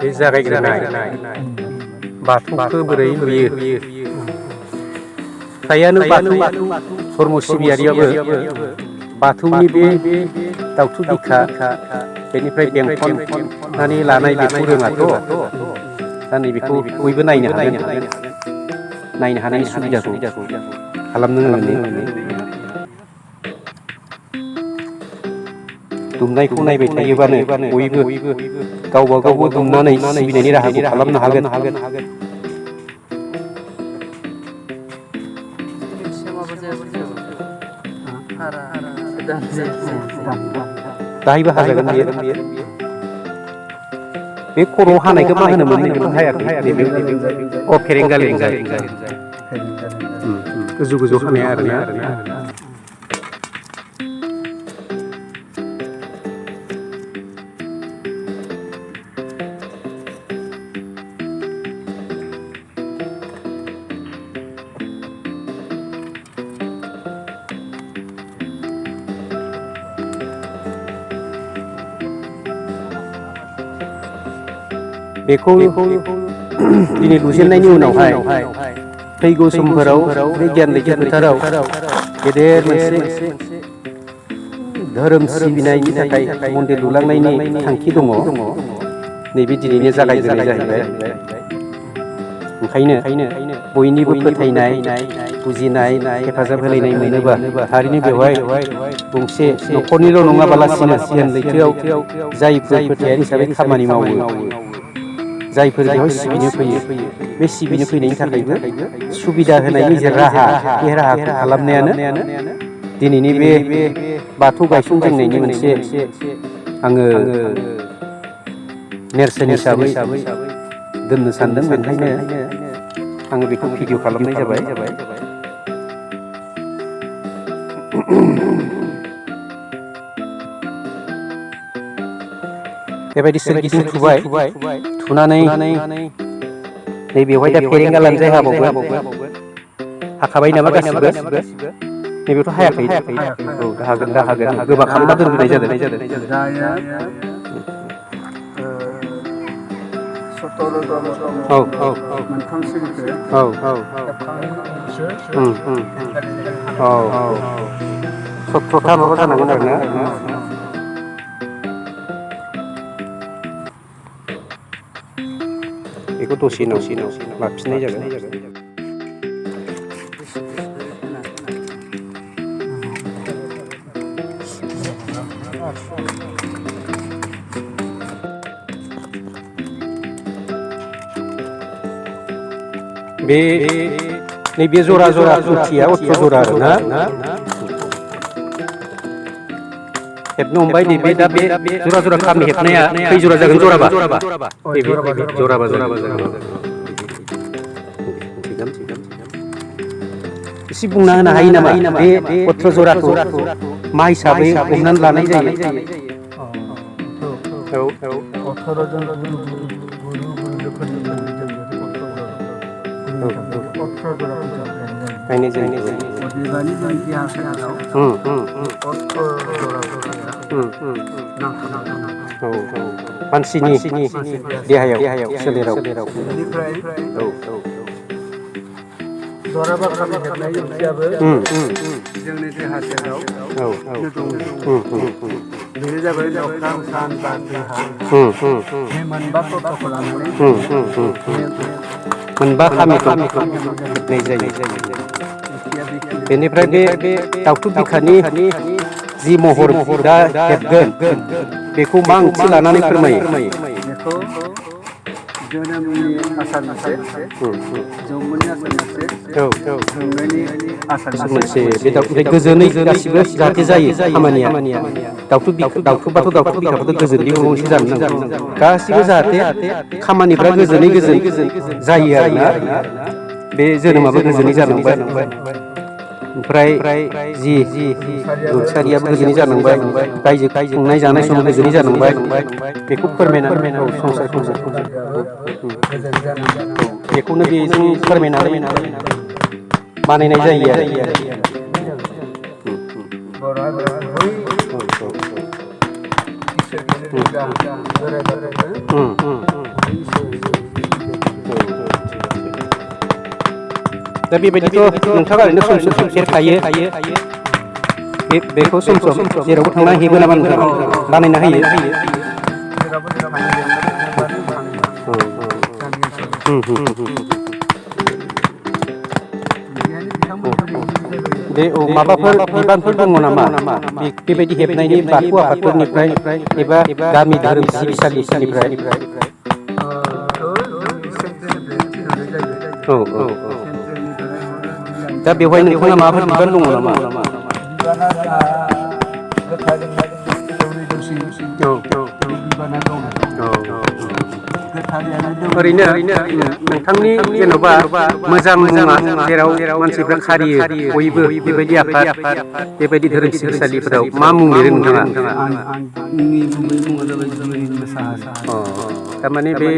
बे जागायग्रोनाय बाथौखौ बोरै नुयो फ्रायानो बाथौ धर्म सिबियारियाबो बाथौनि बे दाउथु बिखा बेनिफ्राय बेंखननानै लानाय बेखौ रोङाथ' दा नैबेखौ बयबो नायनो हानायनि सुबिदाखौ खालामनो होननानै दुमनायखौ नायबाय थायोबानो बयबो गावबा गावबो दुमनानै सिबिनायनि राहाखौ खालामनो हागोन। दाहायबो हाजागोन बेयो बे खर' हानायखौ मा होनोमोन बेखौ हायाखै अ फेरेंगा लेनजाय गोजौ हानाया आरोना बेखौ दिनै लुजेननायनि उनावहाय फैगौ समफोराव बे गियान लैथो फोथाराव गेदेर मोनसे धोरोम सिबिनायनि थाखाय मन्दिर लुलांनायनि थांखि दङ। नैबे दिनैनो जागायजेननाय जाहैबाय। ओंखायनो बयनिबो फोथायनाय बुजिनाय हेफाजाब होलायनाय मोनोबा थारैनो बेवहाय गंसे न'खरनिल' नङाबालासिनो गियान लैथोआव जायफोर फोथायारि हिसाबै खामानि मावो जायफोर बेवहाय सिबिनो फैयो बे सिबिनो फैनायनि थाखायबो सुबिदा होनायनि जे राहा बे राहाखौ खालामनायानो दिनैनि बे बाथौ गायसनजेननायनि मोनसे आङो नेरसोन हिसाबै दोननो सानदों। बेनिखायनो आङो बेखौ भिडिअ खालामनाय जाबाय। बेबायदि सोरगिदिं थुबाय थुनानै नै बेवहाय दा फेरेंगा लानजाय हाबावगोन हाखाबाय नामा गासिबो नैबेथ' हायाखै औ दा हागोन गोबा खालामना दोनग्रोनाय जादों। औ सथ्र'था माबा जानांगोन आरोना बेखौ दसे उनाव लाफिननाय जागोन। बे नैबे जरा खुन्थिया 18 जरा आरोना हेबनो हमबाय। नैबे दा बे जरा खामि हेबनाया खै जरा जागोन? जराबा जागोन। एसे बुंना होनो हायो नामा बे 18 जराखौ मा हिसाबै हमनानै लानाय जायो? औ 18 जन मानसिनि देहायाव सोलेराव जराबा खामि हेबनाय ओंथियाबो जोंनि देहा सोलेराव बेनो जाबाय अख्रां सान बार देहा बे मोनबा तत्वखौ लानानै मोनबा खामिखौ हेबनाय जायो। बेनिफ्राय बे दाउथु बिखानि जि महर दा हेबगोन बेखौ मा ओंथि लानानै फोरमायो? जोनोमनि आसार मोनसे जौमोननि आसार मोनसे बे गोजोनै गासिबो जाहाथे जायो खामानिया दाउथु बिखाबाथ' दाउथु बिखाखौथ' गोजोननि मोनसे जानो नांगौ गासिबो जाहाथे खामानिफ्रा गोजोन जायो आरोना बे जोनोमाबो गोजोनै जालांबाय। ओमफ्राय जि रुंसारियाबो गोजोनै जालांबाय रायजो खुंनाय जानाय समाव गोजोनै जालांबाय बेखौ फोरमायनानै संसार बेखौनो बेजों फोरमायनानै बानायनाय जायो आरो बर' हारिया बै इसोरखौनो बोराइ बाथौखौनो दा बेबायदिथ' नोंथाङा ओरैनो सम सम खेबसेखायो बेखौ सम सम जेरावबो थांना हेबो नामा नोंथाङा बानायना होयो दे औ माबाफोर बिबानफोर दङ नामा बेबायदि हेबनायनि बाथौ आफादफोरनिफ्राय एबा गामि धोरोम सिबिसालिफोरनिफ्राय औ औ औ दा बेवहाय नोंथाङा माबाफोर बिबान दङ नामा ओरैनो नोंथांनि जेन'बा मोजां मुङा जेराव मानसिफ्रा खारियो बयबो बेबायदि आफाद बेबायदि धोरोम सिबिसालिफोराव मा मुं लिरो नोंथाङा थारमाने बे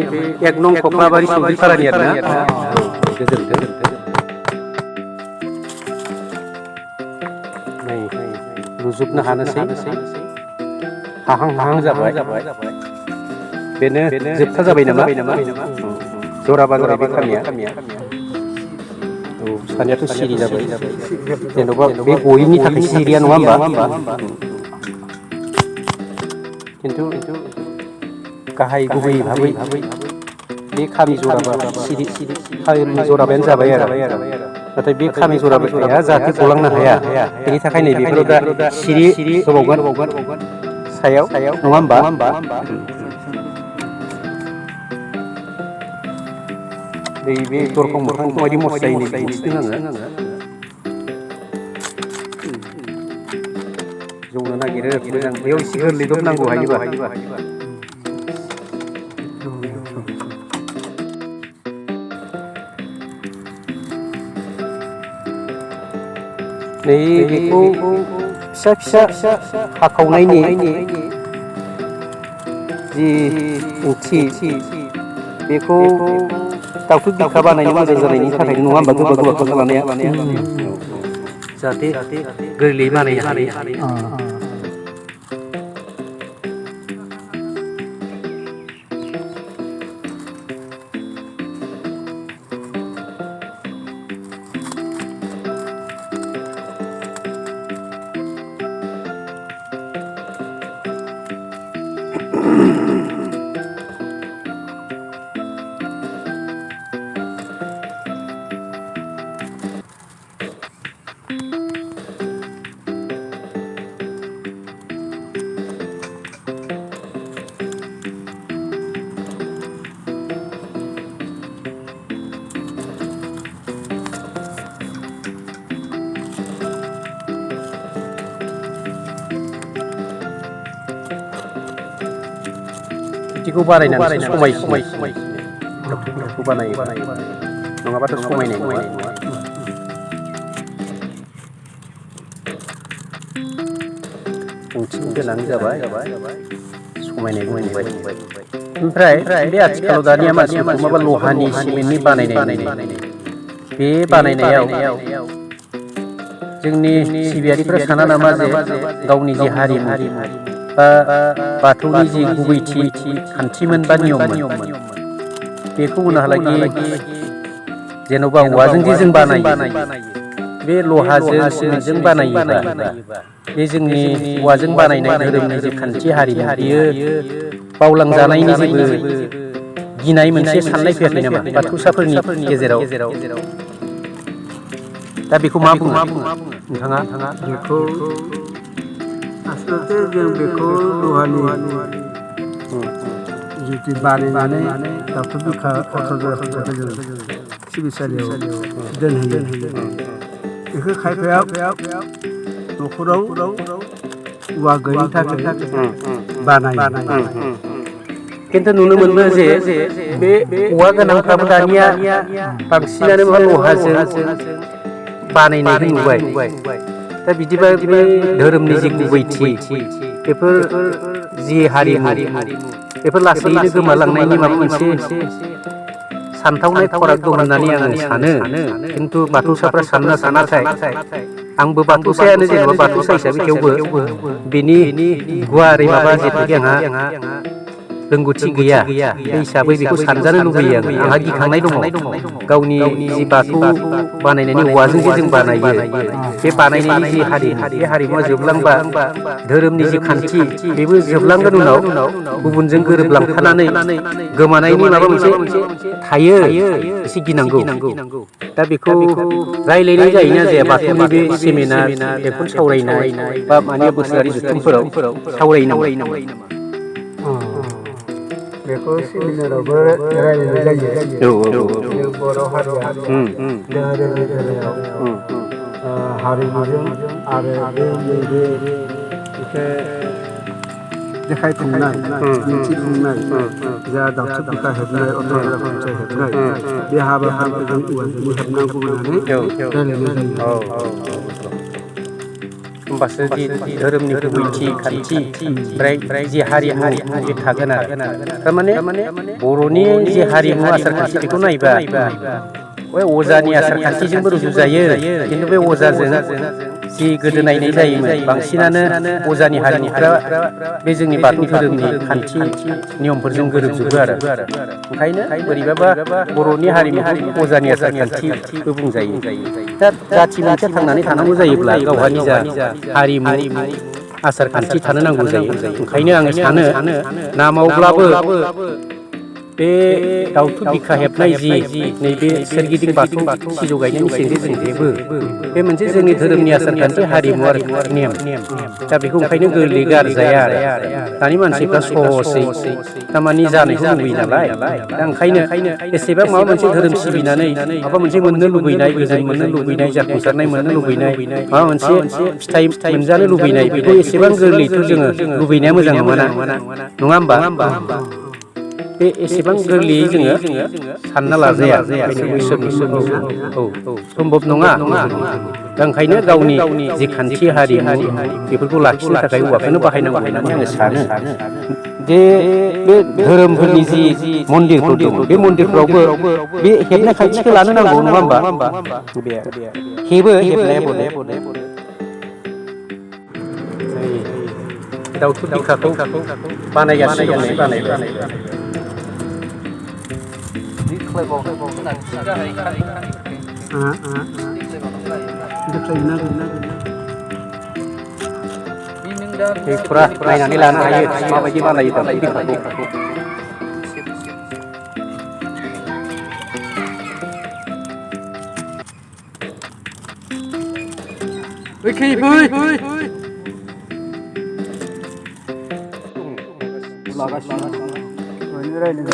1 नं कक्लाबारि सुबिपारानि आरोना गोजोनथों लुजोबनो हानोसै हाहां जाबाय बेनो जोबथा जाबाय नामा जराबा जरा बे खामिया औ सानियाथ' सिरि जाबाय जेन'बा बे गयैनि थाखाय सिरिया नङा होमबा खिन्थु गाहाय गुबै भाबै बे खामि जराबा सिरि खामि जराबायानो जाबाय आरो नाथाय बे खामि जराबाया जाहाथे गलांनो हाया बेनि थाखाय नैबेफोराव दा सिरि होबावगोन सायाव नङा होमबा बे दरखं मोखांखौ माबायदि मस्लायैनो दिन्थिदों आङो जौनो नागिरो मोजां बेयाव एसे गोरलैदब नांगौ हायोबा नै बेखौ फिसा हाखावनायनि जि ओंथि बेखौ दाउथु बिखा बानायनो मोजां जानायनि थाखायनो नङा होमबा गोबा गोबा खालामनाया जाहाथे गोरलैयै बानायनो हायो बिदिखौ बानायनानै समायसिनो बानायो नङाबाथ' समायनाय नङा ओंथि गोनां जाबाय समायनाय नुबाय ओमफ्राय बे आथिखालाव दानिया मानसिफोरखौ माबा लहानि सिमेन्टनि बानायनाय बे बानायनायाव जोंनि सिबियारिफोरा साना नामा जे गावनि जे हारिमु बा बाथौनि जि गुबैथि खान्थिमोन बा नियममोन बेखौ उनहालागि जेन'बा औवाजों जे जों बानायो बे लहाजों सिमेन्टजों बानायोबा बे जोंनि औवाजों बानायनाय धोरोमनि जे खान्थि हारिमु बियो बावलांजानायनि जेबो गिनाय मोनसे साननाय फैयाखै नामा बाथौसाफोरनि गेजेराव दा बेखौ मा बुङो नोंथाङा बेखौ आसलथे जों बेखौ लहानि जितु बानायनानै दाउथु बिखा सिबिसालियाव दोनहैयो बेखौ खायफाया न'खराव औवा गैयिनि थाखाय बानायो खिन्थु नुनो मोनो जे बे औवा गोनांफ्राबो दानिया बांसिनानो मा लहाजों बानायनायखौ नुबाय दा बिदिबा बे धोरोमनि जि गुबैथि बेफोर जि हारिमु बेफोर लासैनो गोमालांनायनि माबा मोनसे सानथावनाय फराग दं होननानै आं सानो खिन्थु बाथौसाफ्रा सानना सानाथाय आंबो बाथौसायानो जेनेबा बाथौसा हिसाबै थेवबो बेनि गुवारै माबा जेथुखे आंहा रोंगौथि गैया बे हिसाबै बेखौ सानजानो लुबैयो आंहा गिखांनाय दङ गावनि जि बाथौ बानायनायनि औवाजों जे जों बानायो बे बानायनायनि जि हारिमु बे हारिमुवा जोबलांबा धोरोमनि जि खान्थि बेबो जोबलांगोन उनाव गुबुनजों गोरोबलांफानानै गोमानायनि माबा मोनसे थायो एसे गिनांगौ दा बेखौ रायलायनाय जायोना जाया बाथौनि बे सेमिनार बेखौ सावरायनाय बा माने बोसोरारि जथुमफोराव सावरायनाय नामा बेखौ सेमिनारावबो रायलायनाय जायो बर' हारिया धोरोमनि बेलायाव हारिमुजों आरो बे देखायफुंनाय दिन्थिफुंनाय जा दावथु बिखा हेबनाय अट'ग्राफ खन्थाइ हेबनाय बे हाबाफारिखौ जों औवाजोंनो हेबनांगौ होननानै रायलायनाय जायो होमबासो जि धोरोमनि गुबैथि खान्थि ओमफ्राय जि हारिमु बे थागोन आरो थारमाने बर'नि जि हारिमु आसार खान्थि बेखौ नायबा बे अजानि आसार खान्थिजोंबो रुजुजायो खिन्थु बे अजाजों जि गोदो नायनाय जायोमोन बांसिनानो अजानि हारिमुफ्रा बे जोंनि बाथौ धोरोमनि खान्थि नियमफोरजों गोरोबजोबो आरो ओंखायनो बोरैबाबा बर'नि हारिमुखौ अजानि आसार खान्थिबो बुंजायो दा जाथि मोनसे थांनानै थानांगौ जायोब्ला गावहा निजा हारिमु आसार खान्थि थानो नांगौ जायो ओंखायनो आङो सानो नामावब्लाबो बे दावथु बिखा हेबनाय जि नैबे सोरगिदिं बाथौ सिजौ गायनायनि सिंजों जों हेबो बे मोनसे जोंनि धोरोमनि आसार खान्थि हारिमु आरो नेम दा बेखौ ओंखायनो गोरलै गारजाया आरो दानि मानसिफ्रा सहसै थारमानि जानायखौ लुबैयो नालाय दा ओंखायनो एसेबां माबा मोनसे धोरोम सिबिनानै माबा मोनसे मोननो लुबैनाय गोजोन मोननो लुबैनाय जाफुंसारनाय मोननो लुबैनाय माबा मोनसे फिथाइ मोनजानो लुबैनाय बेखौ एसेबां गोरलैथ' जोङो लुबैनाया मोजां नङा होमबा बे एसेबां गोरलैयै जोङो सानना लाजाया सम्भब नङा दा ओंखायनो गावनि जि खान्थि हारिमु बेफोरखौ लाखिनो थाखाय औवाखौनो बाहायनांगौ होननानै आङो सानो जे बे धोरोमफोरनि जि मन्दिरफोर दं बे मन्दिरफ्रावबो बे हेबनाय खान्थिखौ लानो नांगौ नङा होमबा बे हेबनाया दावथु बिखाखौ बानायगासिनो फुरा नायनानै लानो हायो माबायदि बानायो दावथु बिखाखौ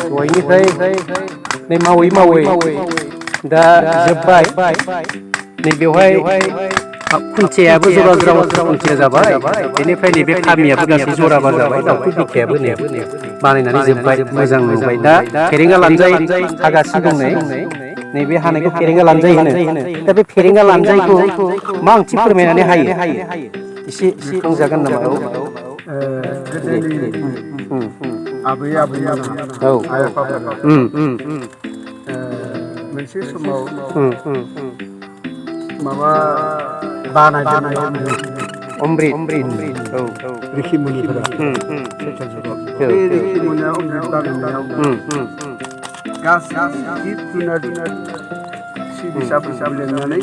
दहायनिफ्राय नै मावै दा जोब्बाय नै बेवहाय खुन्थियाबो जरा खुन्थिया जाबाय बेनिफ्राय नैबे खामियाबो गासै जराबा जाबाय दावथु बिखायाबो बानायनानै जोब्बाय मोजां नुबाय दा फेरेंगा लानजाय हागासिनो दं नैबे हानायखौ फेरेंगा लानजाय होनो दा बे फेरेंगा लानजायखौ मा ओंथि फोरमायनानै हायो एसे बुंजागोन नामा आबै मोनसे समाव माबा बानायदोंमोन अमृत ऋषि मुनिफोरा बे ऋषि मुनिया अमृत बानायनायाव गासै जिब जुनार सिबिसाफोरखौ लिंनानै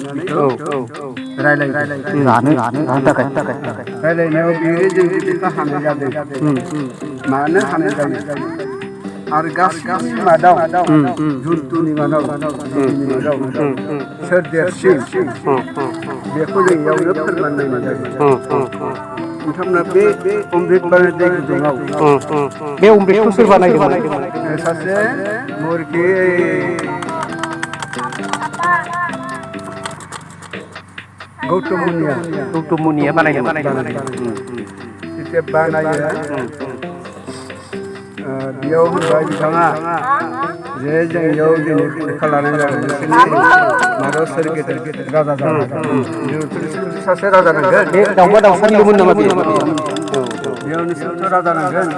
रायलायनायाव बेयो जों बिदिखौ हानाय जादों मानो हानाय जायो आरो गासैनि मादाव जुन्थुनि मादाव सोर देरसिन बेखौ जों इयावनो फोरमान नायनाय जायो नोंथांमोना बे अमृत बानायनाय गुदुङाव बे अमृतखौ सोर बानायदोंमोन सासे मुरखि गौतम मुनिया बानायदोंमोन एसे बानायो बेयाव होनबाय बिथाङा जे जोंनियाव दिनै परीक्षा लानाय जागोन नोंसोरनि माबायाव सोर गेदेर राजा जागोन सासे राजा नांगोन बे दाउमा दाउसानिल'मोन नामा बेयाव नोंसोरथ' राजा नांगोन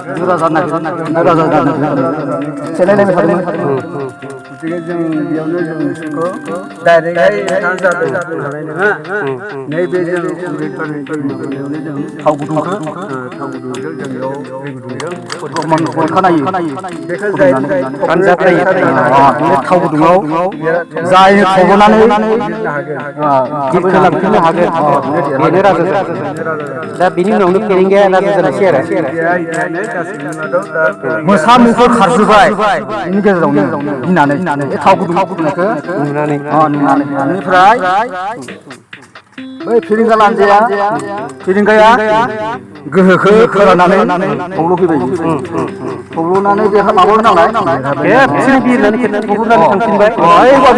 गतिके जों बेयावनो जों बिसोरखौ डाइरेक्टहाय जादों हानाय नङा नैबे जों अमृत बानायनायावनो जों थाव गुदुंजों जों बेयाव दै गुदुंजों खोनायो बेखौ जाय थाव गुदुङाव जाय थबनानै जिबखौ लांफिननो हागोन बेनो राजा दा बिनि उनावनो फेरेंगाया राजा जानायसै आरो मोसा मुफुर खारजोब्बाय बेनि गेजेरावनो गिनानै बे थाव गुदुं फुदुंनायखौ नुनानै बेनिफ्राय बै फिरिंगा लान्जाया फिरिंगाया गोहोखौ फोराननानै थब्ल' फैबाय थब्ल'नानै बेहा माबाबो नालाय खेबसेनो बिरनानै थब्ल'नानै थांफिनबाय बाहायबाय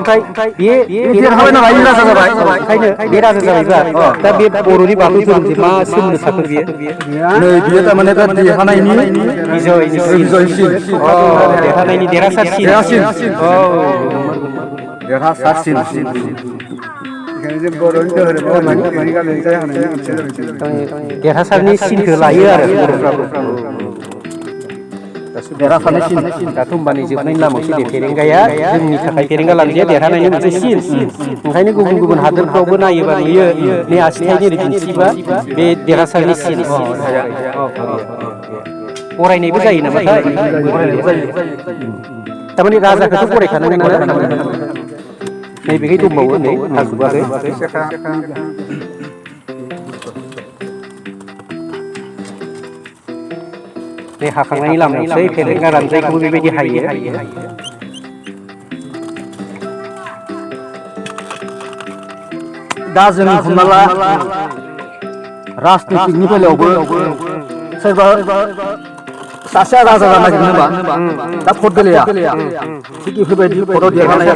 ओमफ्राय बे देरहाबाय नालाय राजा जाबाय ओंखायनो बे राजा जाबायबा दा बे बर'नि बाथौ धोरोमजों मा सोमोन्दो थाखो बियो नै बियो थारमाने बे देरहानायनि देरहानायनि देरहासारसिन देरहासारसिन देरहासारनि सिनखौ लायो आरो बर'फ्राबो दाथ' होमबानि जोबनायनि लामायावसो दे फेरेंगाया जोंनि थाखाय फेरेंगा लान्जाया देरहानायनि मोनसे सिन ओंखायनो गुबुन गुबुन हादोरफ्रावबो नायोबा नुयो नै आसि थाइनै दिन्थिबा बे देरहासारनि सिन बरायनायबो जायो नामाथाय थारमाने राजाखौथ' बरायखानांगोन आरो नैबेहाय दंबावो नै हाजोबाखै बे हाखांनायनि लामायावसै फेरेंगा लान्जायखौबो बेबायदि हायो दा जों हमना ला राजनितिकनि बेलायावबो सोरबा सासेया राजा जानो नागिरदोंबा दा भट गेलेया थिग बेफोरबायदि भटआव देरहानाया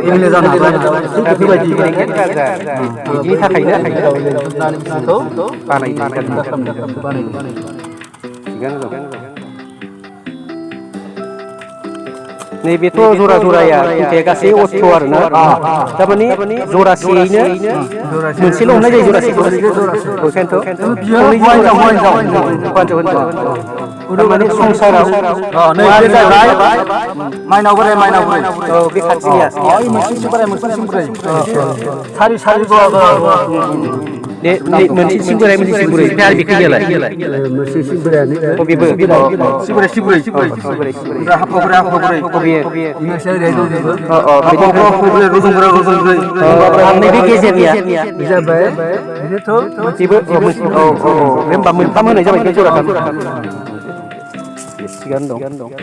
एमएलए जानो हाबाय थिग बेफोरबायदि बिदिनि थाखायनो नैबेथ' जरा जराया खुन्थाया गासै अस्थ्र आरोना थारमाने जरासेयैनो मोनसेल' हमनाय जायो जरासेखौ थारमाने संसाराव माइनाव बोराय बे खाथिनिया सारि सारि मोनसे सिं बोराय मोनसे सिं बुरै आरो बेखौ गेलाय मोनसे सिं बोरायानो बेबो गेजेरनिया जाबाय होनबा मोनथाम होनाय जाबाय जराथाम थिगानो दं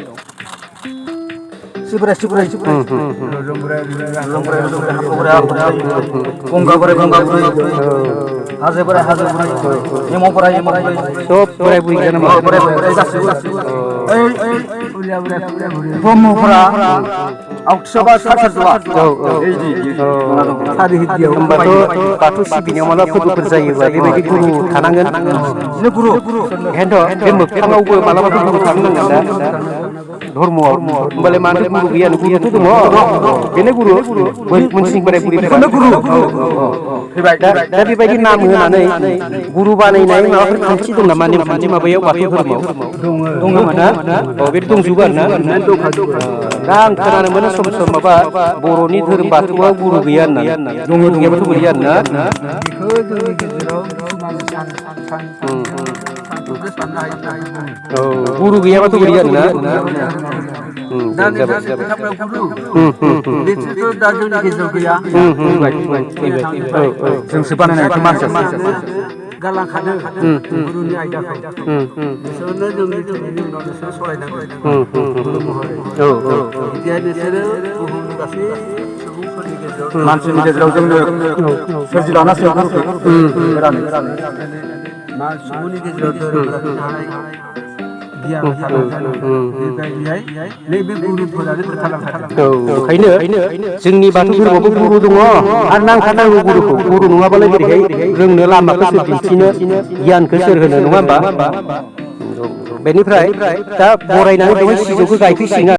ब्रह्मफोरा आवथियाबा बाथौ सिबिनायाव माला फोरबोफोर जायोबा बेबायदि गुरु थानांगोन गुरु बे मोगथाङावबो मालाबाथ' गुरु थानांगोन दा धर्मआव होमबालाय मानो गुरु गैया गुरुथ' दङ बेनो गुरु मोनसिं बोराय बुरैफोरानो गुरु दा बेबायदि नाम होनानै गुरु बानायनाय माबाफोर खान्थि दं नामा नेमखान्थि माबायाव बाथौ धर्मआव दङ ना बे दंजोबो आरो ना दा आं खोनानो मोनो सम सम माबा बर'नि धोरोम बाथौआव गुरु गैया होननानै गैयाबाथ' गैया आरोना गुरु गैयाबाथ' गैया आरोना जोंसो बानायनाय मानसि गालांखादों गुरुनि आयदाखौ बिसोरनो जोंनि थुनलाइनि उनाव बिसोर सलायनांगौ गुरु महरै बिदिया बिसोरो बुहुमनि गासै सुबुंफोरनि गेजेराव मानसिनि गेजेराव जोंनो सोरजिलाना सुबुंनि गेजेराव गियान नैबे गुरुफोरानो ओंखायनो जोंनि बाथौ धोरोमावबो गुरु दङ आरो नांखानांगौ गुरुखौ गुरु नङाबालाय बोरैहाय रोंनो लामाखौ सोर दिन्थिनो गियानखौ सोर होनो नङा होमबा बेनिफ्राय दा बरायनानै बेवहाय सिजौखौ गायफैसिगोन